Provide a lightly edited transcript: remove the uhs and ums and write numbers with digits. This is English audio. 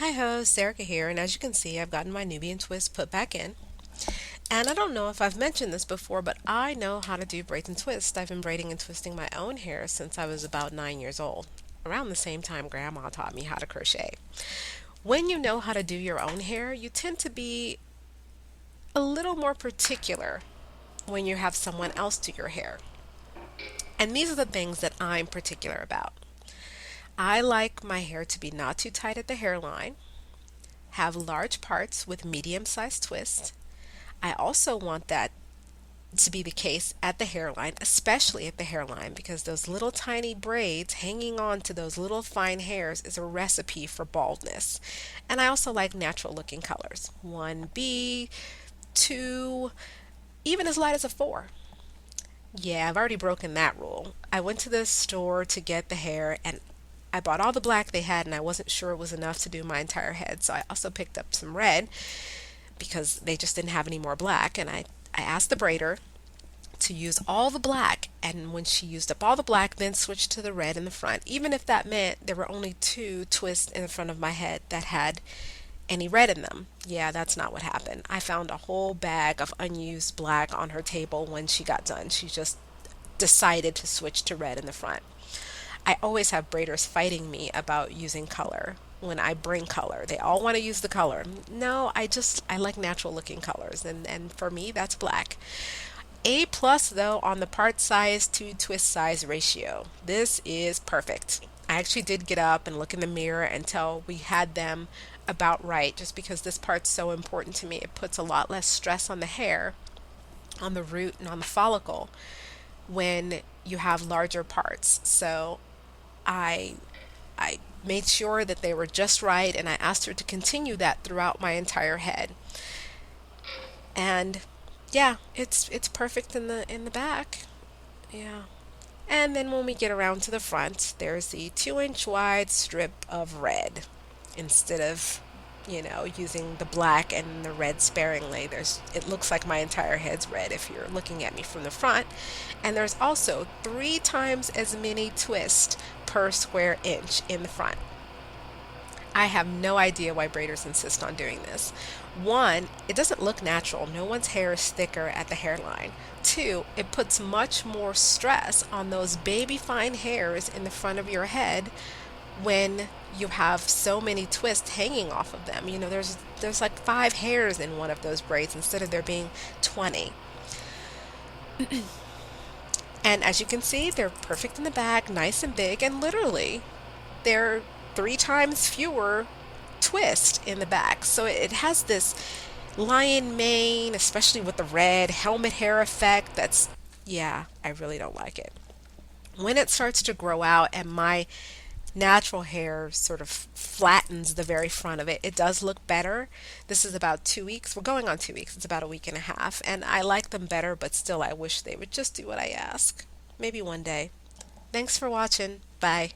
Hi host, Erica here, and as you can see, I've gotten my Nubian twist put back in. And I don't know if I've mentioned this before, but I know how to do braids and twists. I've been braiding and twisting my own hair since I was about 9 years old. Around the same time, Grandma taught me how to crochet. When you know how to do your own hair, you tend to be a little more particular when you have someone else do your hair. And these are the things that I'm particular about. I like my hair to be not too tight at the hairline, have large parts with medium sized twists. I also want that to be the case at the hairline, especially at the hairline, because those little tiny braids hanging on to those little fine hairs is a recipe for baldness. And I also like natural looking colors 1B, 2, even as light as a 4. Yeah, I've already broken that rule. I went to the store to get the hair and I bought all the black they had and I wasn't sure it was enough to do my entire head. So I also picked up some red because they just didn't have any more black. And I asked the braider to use all the black. And when she used up all the black, then switched to the red in the front, even if that meant there were only two twists in the front of my head that had any red in them. Yeah, that's not what happened. I found a whole bag of unused black on her table when she got done. She just decided to switch to red in the front. I always have braiders fighting me about using color. When I bring color, they all want to use the color. No, I like natural looking colors, and for me that's black. A plus though on the part size to twist size ratio. This is perfect. I actually did get up and look in the mirror until we had them about right, just because this part's so important to me. It puts a lot less stress on the hair, on the root, and on the follicle when you have larger parts. So I I made sure that they were just right and I asked her to continue that throughout my entire head. And yeah, it's perfect in the back. Yeah. And then when we get around to the front, there's the 2 inch wide strip of red instead of using the black and the red sparingly. It looks like my entire head's red if you're looking at me from the front. And there's also 3 times as many twists per square inch in the front. I have no idea why braiders insist on doing this. One, it doesn't look natural. No one's hair is thicker at the hairline. Two, it puts much more stress on those baby fine hairs in the front of your head when you have so many twists hanging off of them. There's like 5 hairs in one of those braids instead of there being 20. And as you can see, they're perfect in the back, nice and big, and literally they're 3 times fewer twists in the back. So it has this lion mane, especially with the red helmet hair effect. Yeah, I really don't like it. When it starts to grow out and my natural hair sort of flattens the very front of it, it does look better. This is about 2 weeks. We're going on 2 weeks. It's about a week and a half. And I like them better, but still, I wish they would just do what I ask. Maybe one day. Thanks for watching. Bye.